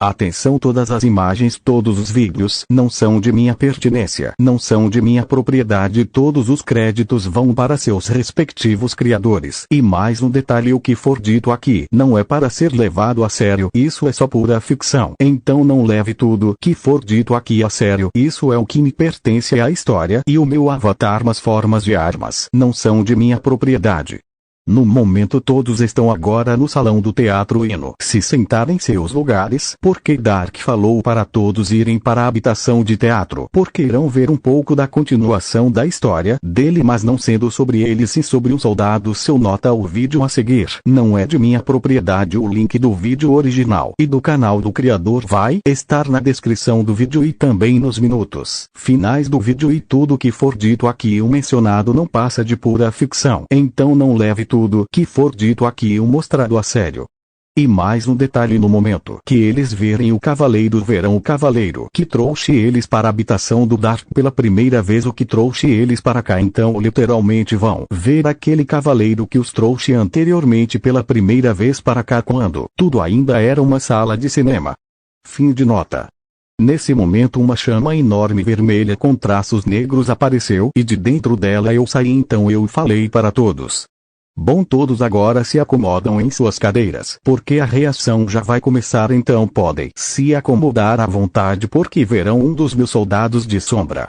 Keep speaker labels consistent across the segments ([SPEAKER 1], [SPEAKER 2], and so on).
[SPEAKER 1] Atenção, todas as imagens, todos os vídeos não são de minha pertinência, não são de minha propriedade, todos os créditos vão para seus respectivos criadores. E mais um detalhe, o que for dito aqui não é para ser levado a sério, isso é só pura ficção. Então não leve tudo que for dito aqui a sério, isso é o que me pertence à história e o meu avatar, mas formas de armas não são de minha propriedade. No momento todos estão agora no salão do Teatro Hino. Se sentar em seus lugares, porque Dark falou para todos irem para a habitação de teatro, porque irão ver um pouco da continuação da história dele, mas não sendo sobre ele, sim sobre um soldado. Seu nota o vídeo a seguir não é de minha propriedade. O link do vídeo original e do canal do criador vai estar na descrição do vídeo e também nos minutos finais do vídeo, e tudo que for dito aqui o mencionado não passa de pura ficção. Então não leve tudo que for dito aqui o mostrado a sério. E mais um detalhe, no momento que eles verem o cavaleiro, verão o cavaleiro que trouxe eles para a habitação do Dark pela primeira vez, o que trouxe eles para cá. Então literalmente vão ver aquele cavaleiro que os trouxe anteriormente pela primeira vez para cá, quando tudo ainda era uma sala de cinema. Fim de nota. Nesse momento uma chama enorme vermelha com traços negros apareceu e de dentro dela eu saí. Então eu falei para todos: bom, todos agora se acomodam em suas cadeiras, porque a reação já vai começar. Então podem se acomodar à vontade, porque verão um dos meus soldados de sombra.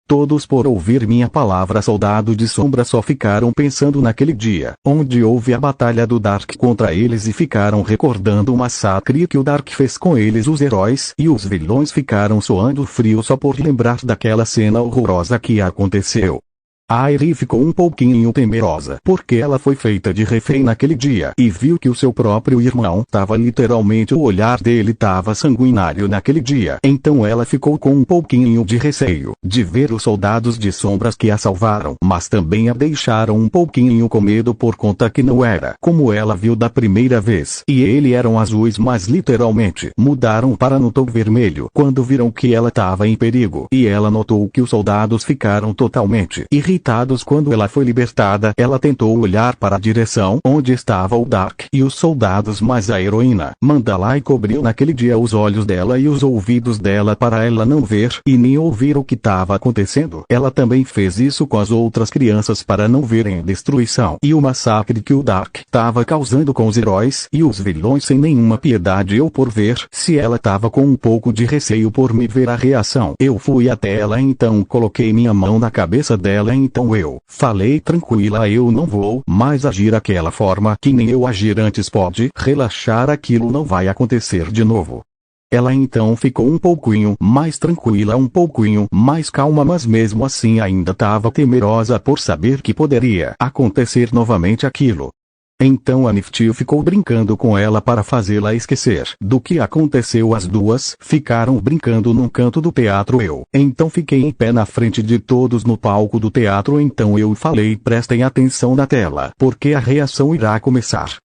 [SPEAKER 1] Todos, por ouvir minha palavra soldado de sombra, só ficaram pensando naquele dia, onde houve a batalha do Dark contra eles, e ficaram recordando o massacre que o Dark fez com eles. Os heróis e os vilões ficaram suando frio só por lembrar daquela cena horrorosa que aconteceu. A Airi ficou um pouquinho temerosa, porque ela foi feita de refém naquele dia e viu que o seu próprio irmão estava literalmente, o olhar dele estava sanguinário naquele dia. Então ela ficou com um pouquinho de receio de ver os soldados de sombras que a salvaram, mas também a deixaram um pouquinho com medo por conta que não era como ela viu da primeira vez, e eles eram azuis, mas literalmente mudaram para no tom vermelho quando viram que ela estava em perigo. E ela notou que os soldados ficaram totalmente irritados quando ela foi libertada. Ela tentou olhar para a direção onde estava o Dark e os soldados, mas a heroína Mandalay cobriu naquele dia os olhos dela e os ouvidos dela para ela não ver e nem ouvir o que estava acontecendo. Ela também fez isso com as outras crianças para não verem a destruição e o massacre que o Dark estava causando com os heróis e os vilões sem nenhuma piedade. Eu, por ver se ela estava com um pouco de receio por me ver a reação, eu fui até ela, então coloquei minha mão na cabeça dela. Então eu falei: tranquila, eu não vou mais agir daquela forma que nem eu agir antes, pode relaxar, aquilo não vai acontecer de novo. Ela então ficou um pouquinho mais tranquila, um pouquinho mais calma, mas mesmo assim ainda estava temerosa por saber que poderia acontecer novamente aquilo. Então a Nifty ficou brincando com ela para fazê-la esquecer do que aconteceu. As duas ficaram brincando num canto do teatro. Eu então fiquei em pé na frente de todos no palco do teatro. Então eu falei: prestem atenção na tela, porque a reação irá começar.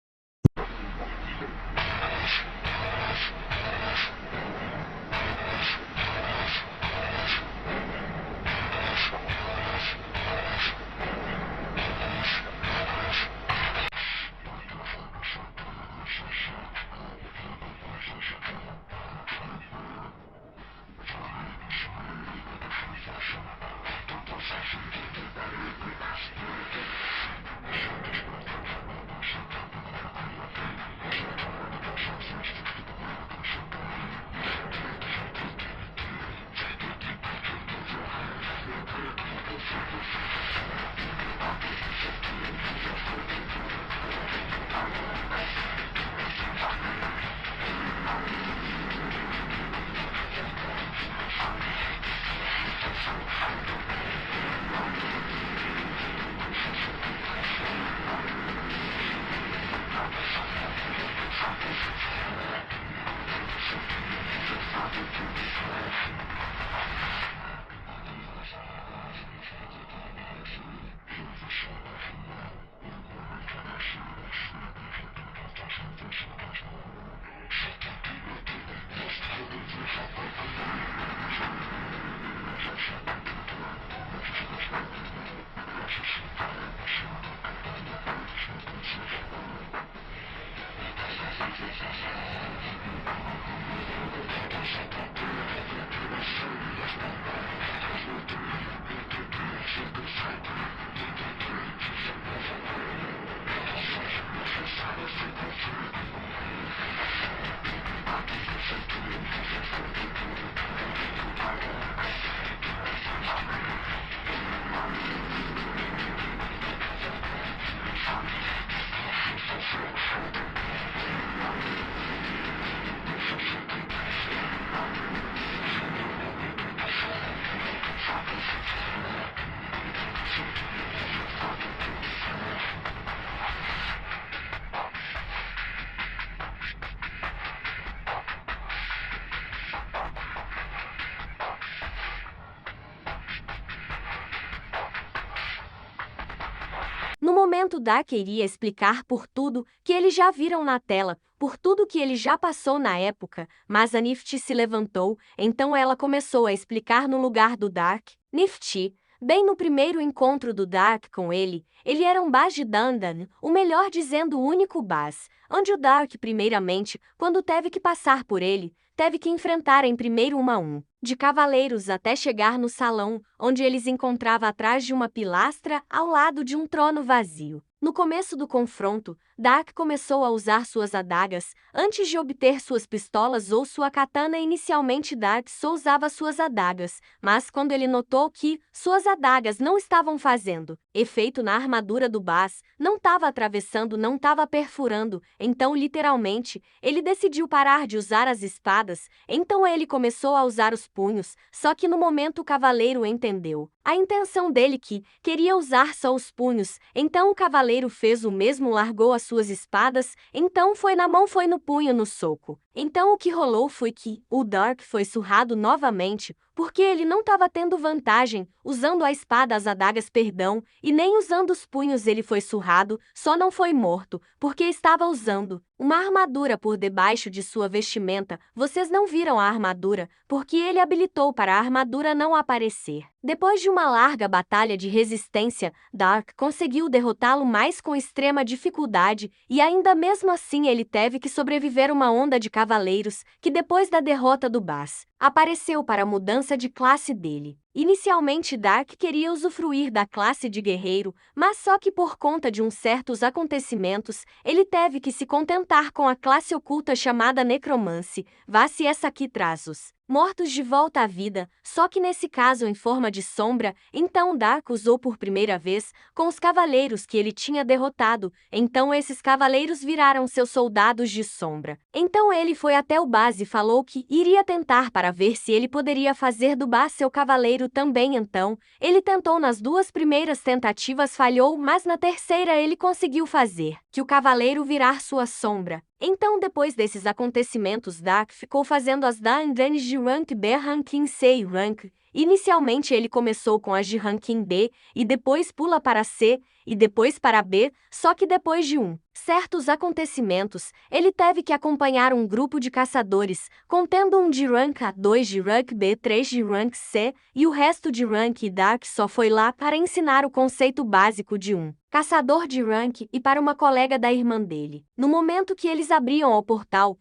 [SPEAKER 2] No momento, Dark iria explicar por tudo que eles já viram na tela, por tudo que ele já passou na época, mas a Nifty se levantou, então ela começou a explicar no lugar do Dark. Nifty, bem no primeiro encontro do Dark com ele era um Baz de Dandan, o melhor dizendo o único Baz, onde o Dark primeiramente, quando teve que passar por ele, teve que enfrentar em primeiro 1 a 1 de cavaleiros até chegar no salão, onde eles encontrava atrás de uma pilastra ao lado de um trono vazio. No começo do confronto, Dark começou a usar suas adagas, antes de obter suas pistolas ou sua katana. Inicialmente Dark só usava suas adagas, mas quando ele notou que suas adagas não estavam fazendo efeito na armadura do Baz, não estava atravessando, não estava perfurando, então literalmente, ele decidiu parar de usar as espadas, então ele começou a usar os punhos, só que no momento o cavaleiro entendeu a intenção dele que queria usar só os punhos, então o cavaleiro fez o mesmo, largou as suas espadas, então foi na mão, foi no punho, no soco. Então o que rolou foi que o Dark foi surrado novamente, porque ele não estava tendo vantagem, usando a espada, as adagas, perdão, e nem usando os punhos. Ele foi surrado, só não foi morto, porque estava usando uma armadura por debaixo de sua vestimenta. Vocês não viram a armadura, porque ele habilitou para a armadura não aparecer. Depois de uma larga batalha de resistência, Dark conseguiu derrotá-lo, mas com extrema dificuldade, e ainda mesmo assim ele teve que sobreviver uma onda de cavaleiros, que depois da derrota do Baz, apareceu para a mudança de classe dele. Inicialmente Dark queria usufruir da classe de guerreiro, mas só que por conta de uns certos acontecimentos, ele teve que se contentar com a classe oculta chamada Necromance. Vá-se essa aqui traz os mortos de volta à vida, só que nesse caso em forma de sombra. Então Dark usou por primeira vez com os cavaleiros que ele tinha derrotado, então esses cavaleiros viraram seus soldados de sombra. Então ele foi até o Baz e falou que iria tentar para ver se ele poderia fazer do Baz seu cavaleiro também. Então ele tentou nas duas primeiras tentativas, falhou, mas na terceira ele conseguiu fazer que o cavaleiro virar sua sombra. Então depois desses acontecimentos Dark ficou fazendo as dandanes de Rank B, Ranking C e Rank. Inicialmente ele começou com as de Ranking B, e depois pula para C, e depois para B, só que depois de certos acontecimentos, ele teve que acompanhar um grupo de caçadores, contendo um de Rank A, 2 de Rank B, 3 de Rank C, e o resto de Rank. E Dark só foi lá para ensinar o conceito básico de caçador de Rank e para uma colega da irmã dele. No momento que eles abriam o portal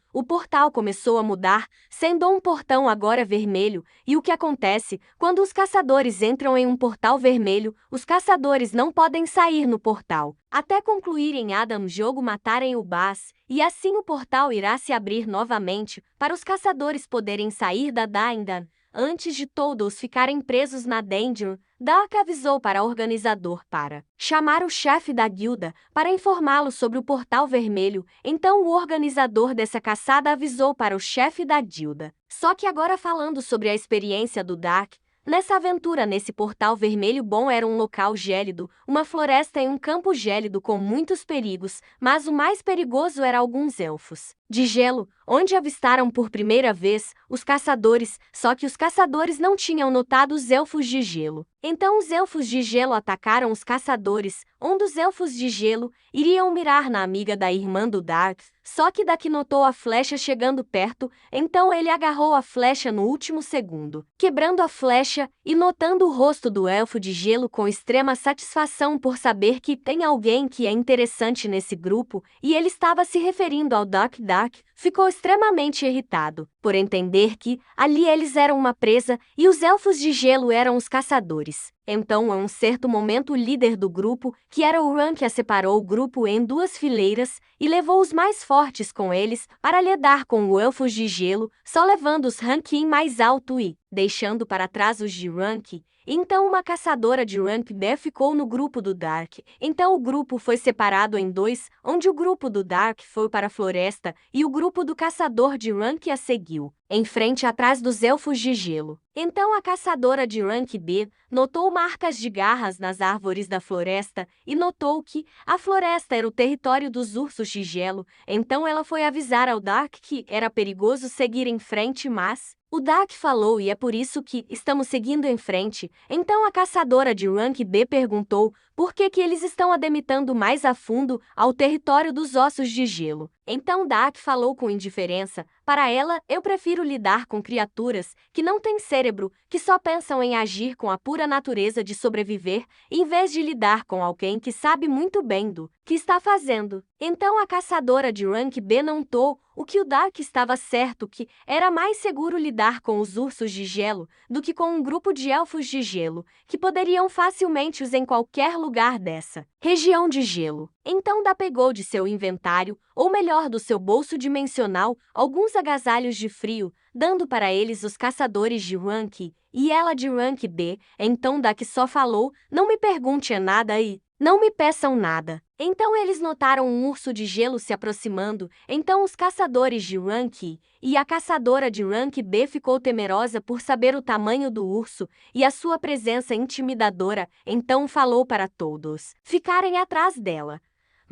[SPEAKER 2] começou a mudar, sendo um portão agora vermelho, e o que acontece? Quando os caçadores entram em um portal vermelho, os caçadores não podem sair no portal, até concluírem Adam jogo, matarem o Baz, e assim o portal irá se abrir novamente, para os caçadores poderem sair da Dandan, antes de todos ficarem presos na Danger. Dark avisou para o organizador para chamar o chefe da guilda para informá-lo sobre o portal vermelho, então o organizador dessa caçada avisou para o chefe da guilda. Só que agora falando sobre a experiência do Dark, nessa aventura nesse portal vermelho, bom, era um local gélido, uma floresta e um campo gélido com muitos perigos, mas o mais perigoso era alguns elfos de gelo, onde avistaram por primeira vez os caçadores, só que os caçadores não tinham notado os elfos de gelo. Então os elfos de gelo atacaram os caçadores. Um dos elfos de gelo iriam mirar na amiga da irmã do Dark, só que Dark notou a flecha chegando perto, então ele agarrou a flecha no último segundo, quebrando a flecha e notando o rosto do elfo de gelo com extrema satisfação por saber que tem alguém que é interessante nesse grupo, e ele estava se referindo ao Dark. Dark ficou extremamente irritado por entender que ali eles eram uma presa e os elfos de gelo eram os caçadores. Então, a um certo momento, o líder do grupo, que era o Rank, separou o grupo em duas fileiras e levou os mais fortes com eles para lidar com os elfos de gelo, só levando os ranking mais alto e deixando para trás os de Rank. Então uma caçadora de Rank B ficou no grupo do Dark. Então o grupo foi separado em dois, onde o grupo do Dark foi para a floresta e o grupo do caçador de Rank a seguiu em frente atrás dos elfos de gelo. Então a caçadora de rank B notou marcas de garras nas árvores da floresta e notou que a floresta era o território dos ursos de gelo. Então ela foi avisar ao Dark que era perigoso seguir em frente, mas o Dark falou e é por isso que estamos seguindo em frente. Então a caçadora de rank B perguntou por que eles estão adentrando mais a fundo ao território dos ossos de gelo. Então Dark falou com indiferença: para ela, eu prefiro lidar com criaturas que não têm cérebro, que só pensam em agir com a pura natureza de sobreviver, em vez de lidar com alguém que sabe muito bem do que está fazendo. Então a caçadora de rank B notou o que o Dark estava certo, que era mais seguro lidar com os ursos de gelo do que com um grupo de elfos de gelo, que poderiam facilmente os em qualquer lugar dessa região de gelo. Então Da pegou de seu inventário, ou melhor, do seu bolso dimensional, alguns agasalhos de frio, dando para eles os caçadores de rank e ela de rank B. Então Da que só falou: não me pergunte nada e não me peçam nada. Então eles notaram um urso de gelo se aproximando. Então os caçadores de rank e a caçadora de rank B ficou temerosa por saber o tamanho do urso e a sua presença intimidadora. Então falou para todos ficarem atrás dela.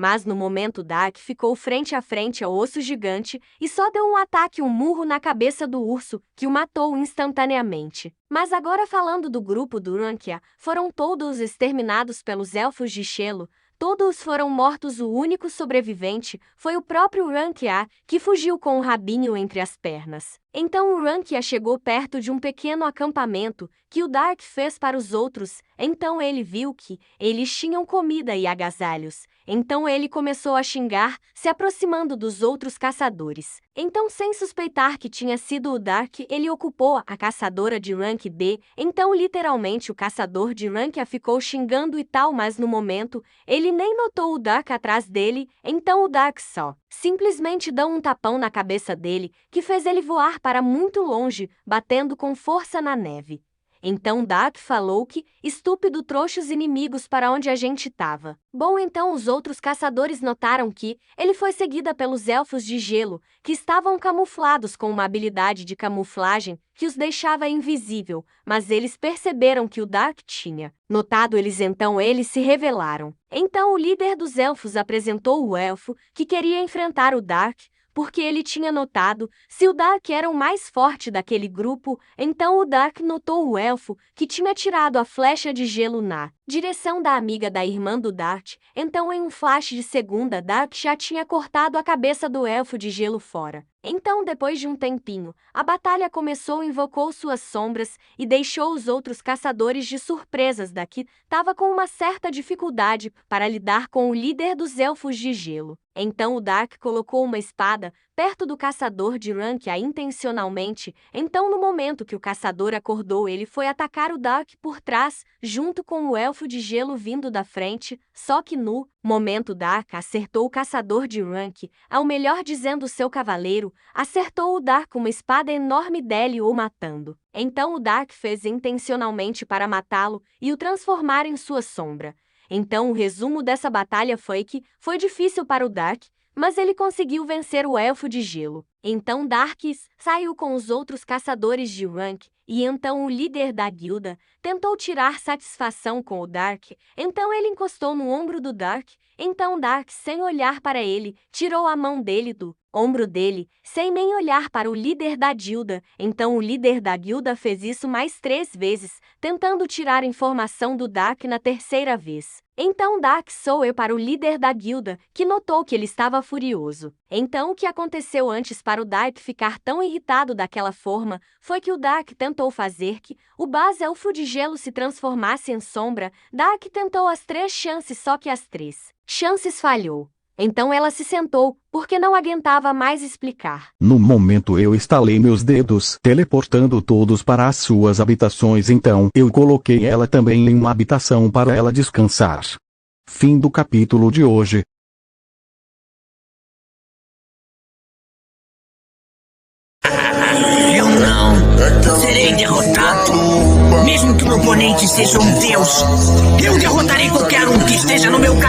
[SPEAKER 2] Mas no momento Dark ficou frente a frente ao osso gigante e só deu um ataque, um murro na cabeça do urso, que o matou instantaneamente. Mas agora falando do grupo do Rankia, foram todos exterminados pelos elfos de gelo. Todos foram mortos, o único sobrevivente foi o próprio Rankia, que fugiu com o rabinho entre as pernas. Então o Rankia chegou perto de um pequeno acampamento que o Dark fez para os outros. Então ele viu que eles tinham comida e agasalhos. Então ele começou a xingar, se aproximando dos outros caçadores. Então, sem suspeitar que tinha sido o Dark, ele ocupou a caçadora de rank B. Então literalmente o caçador de rank A ficou xingando e tal, mas no momento ele nem notou o Dark atrás dele. Então o Dark só simplesmente deu um tapão na cabeça dele, que fez ele voar para muito longe, batendo com força na neve. Então Dark falou que, estúpido, trouxe os inimigos para onde a gente tava. Bom, então os outros caçadores notaram que ele foi seguida pelos elfos de gelo, que estavam camuflados com uma habilidade de camuflagem que os deixava invisível, mas eles perceberam que o Dark tinha notado eles, então eles se revelaram. Então o líder dos elfos apresentou o elfo que queria enfrentar o Dark, porque ele tinha notado se o Dark era o mais forte daquele grupo. Então o Dark notou o elfo que tinha tirado a flecha de gelo na direção da amiga da irmã do Dark. Então em um flash de segunda, Dark já tinha cortado a cabeça do elfo de gelo fora. Então depois de um tempinho, a batalha começou, invocou suas sombras e deixou os outros caçadores de surpresas daqui. Tava com uma certa dificuldade para lidar com o líder dos elfos de gelo. Então o Dark colocou uma espada perto do caçador de Rankia intencionalmente. Então no momento que o caçador acordou, ele foi atacar o Dark por trás, junto com o elfo de gelo vindo da frente. Só que no momento Dark acertou o caçador de Rank, ao melhor dizendo seu cavaleiro, acertou o Dark com uma espada enorme dele, o matando. Então o Dark fez intencionalmente para matá-lo e o transformar em sua sombra. Então o resumo dessa batalha foi que foi difícil para o Dark, mas ele conseguiu vencer o elfo de gelo. Então Dark saiu com os outros caçadores de rank, e então o líder da guilda tentou tirar satisfação com o Dark. Então ele encostou no ombro do Dark. Então Dark, sem olhar para ele, tirou a mão dele do ombro dele, sem nem olhar para o líder da guilda. Então o líder da guilda fez isso mais 3 vezes, tentando tirar informação do Dark na terceira vez. Então Dark sorriu para o líder da guilda, que notou que ele estava furioso. Então o que aconteceu antes para o Dark ficar tão irritado daquela forma foi que o Dark tentou fazer que o base elfo de gelo se transformasse em sombra. Dark tentou as 3 chances, só que as 3 chances falhou. Então ela se sentou, porque não aguentava mais explicar.
[SPEAKER 1] No momento eu estalei meus dedos, teleportando todos para as suas habitações. Então eu coloquei ela também em uma habitação para ela descansar. Fim do capítulo de hoje.
[SPEAKER 3] Eu não serei derrotado. Mesmo que o oponente seja um deus, eu derrotarei qualquer um que esteja no meu caminho.